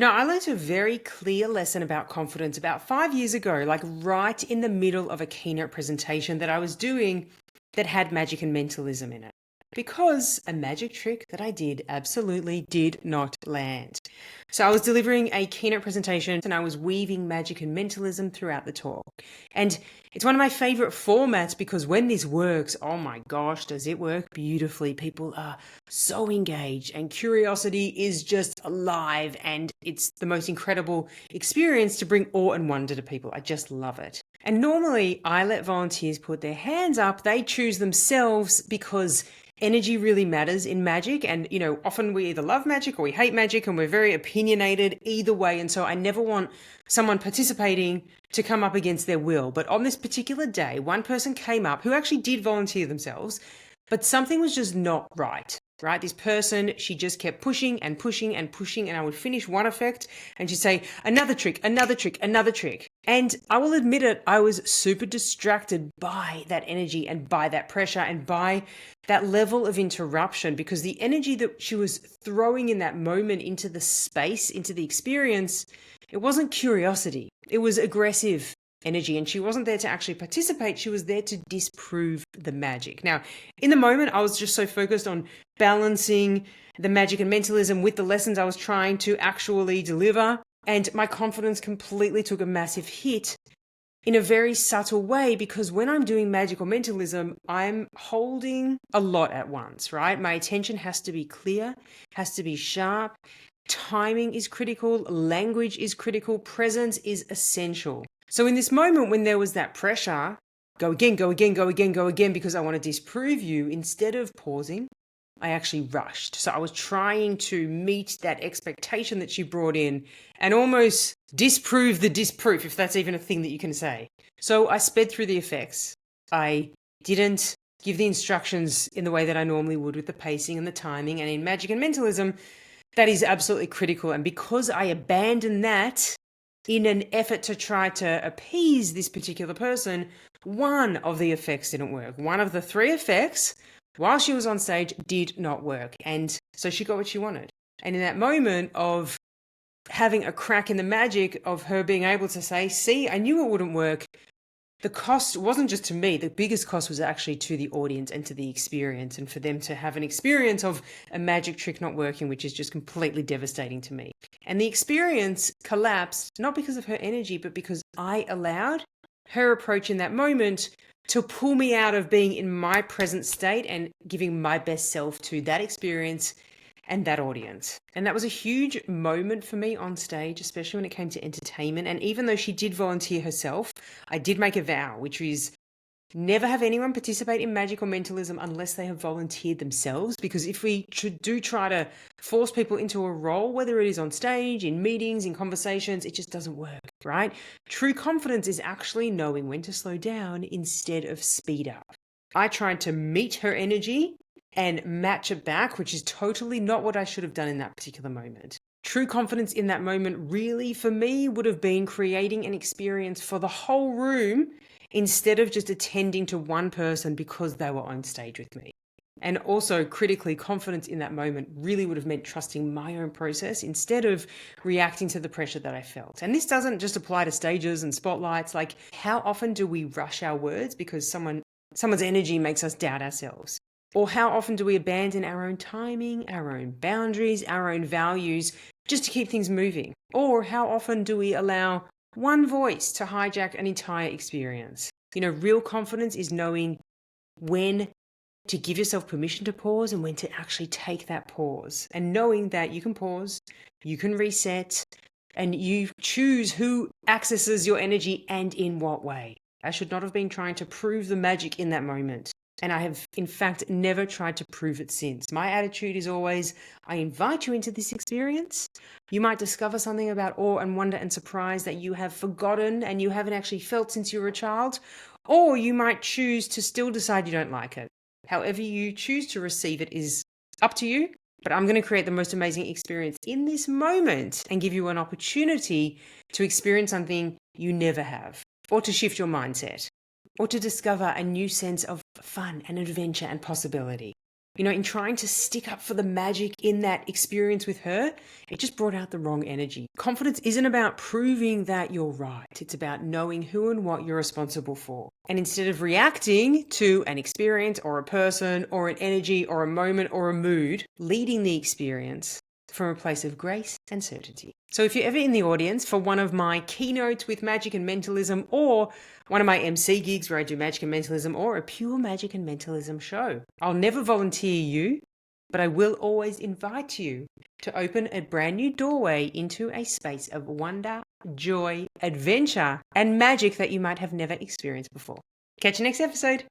I learned a very clear lesson about confidence about 5 years ago, like right in the middle of a keynote presentation that I was doing that had magic and mentalism in it. Because a magic trick that I did absolutely did not land. So I was delivering a keynote presentation and I was weaving magic and mentalism throughout the talk. And it's one of my favorite formats because when this works, oh my gosh, does it work beautifully. People are so engaged and curiosity is just alive, and it's the most incredible experience to bring awe and wonder to people. I just love it. And normally I let volunteers put their hands up. They choose themselves because energy really matters in magic. And, often we either love magic or we hate magic, and we're very opinionated either way. And so I never want someone participating to come up against their will. But on this particular day, one person came up who actually did volunteer themselves, but something was just not right. Right? This person, she just kept pushing and pushing and pushing, and I would finish one effect and she'd say, another trick, another trick, another trick. And I will admit it, I was super distracted by that energy and by that pressure and by that level of interruption, because the energy that she was throwing in that moment into the space, into the experience, it wasn't curiosity. It was aggressive energy, and she wasn't there to actually participate. She was there to disprove the magic. Now, in the moment, I was just so focused on balancing the magic and mentalism with the lessons I was trying to actually deliver, and my confidence completely took a massive hit in a very subtle way, because when I'm doing magic or mentalism, I'm holding a lot at once, right? My attention has to be clear, has to be sharp. Timing is critical, language is critical, presence is essential. So in this moment when there was that pressure, go again, go again, go again, go again, because I want to disprove you, instead of pausing, I actually rushed. So I was trying to meet that expectation that she brought in and almost disprove the disproof, if that's even a thing that you can say. So I sped through the effects. I didn't give the instructions in the way that I normally would with the pacing and the timing. And in magic and mentalism, that is absolutely critical. And because I abandoned that in an effort to try to appease this particular person, one of the effects didn't work. One of the three effects, while she was on stage, did not work. And so she got what she wanted. And in that moment of having a crack in the magic of her being able to say, see, I knew it wouldn't work, the cost wasn't just to me. The biggest cost was actually to the audience and to the experience, and for them to have an experience of a magic trick not working, which is just completely devastating to me. And the experience collapsed, not because of her energy, but because I allowed her approach in that moment to pull me out of being in my present state and giving my best self to that experience and that audience. And that was a huge moment for me on stage, especially when it came to entertainment. And even though she did volunteer herself, I did make a vow, which is never have anyone participate in magic or mentalism unless they have volunteered themselves. Because if we do try to force people into a role, whether it is on stage, in meetings, in conversations, it just doesn't work, right? True confidence is actually knowing when to slow down instead of speed up. I tried to meet her energy and match it back, which is totally not what I should have done in that particular moment. True confidence in that moment really, for me, would have been creating an experience for the whole room instead of just attending to one person because they were on stage with me. And also, critically, confidence in that moment really would have meant trusting my own process instead of reacting to the pressure that I felt. And this doesn't just apply to stages and spotlights. Like, how often do we rush our words because someone's energy makes us doubt ourselves? Or how often do we abandon our own timing, our own boundaries, our own values just to keep things moving? Or how often do we allow one voice to hijack an entire experience? Real confidence is knowing when to give yourself permission to pause and when to actually take that pause, and knowing that you can pause, you can reset, and you choose who accesses your energy and in what way. I should not have been trying to prove the magic in that moment. And I have, in fact, never tried to prove it since. My attitude is always, I invite you into this experience. You might discover something about awe and wonder and surprise that you have forgotten and you haven't actually felt since you were a child. Or you might choose to still decide you don't like it. However you choose to receive it is up to you. But I'm going to create the most amazing experience in this moment and give you an opportunity to experience something you never have, or to shift your mindset, or to discover a new sense of fun and adventure and possibility. In trying to stick up for the magic in that experience with her, it just brought out the wrong energy. Confidence isn't about proving that you're right. It's about knowing who and what you're responsible for. And instead of reacting to an experience or a person or an energy or a moment or a mood, leading the experience from a place of grace and certainty. So if you're ever in the audience for one of my keynotes with magic and mentalism, or one of my MC gigs where I do magic and mentalism, or a pure magic and mentalism show, I'll never volunteer you, but I will always invite you to open a brand new doorway into a space of wonder, joy, adventure, and magic that you might have never experienced before. Catch you next episode.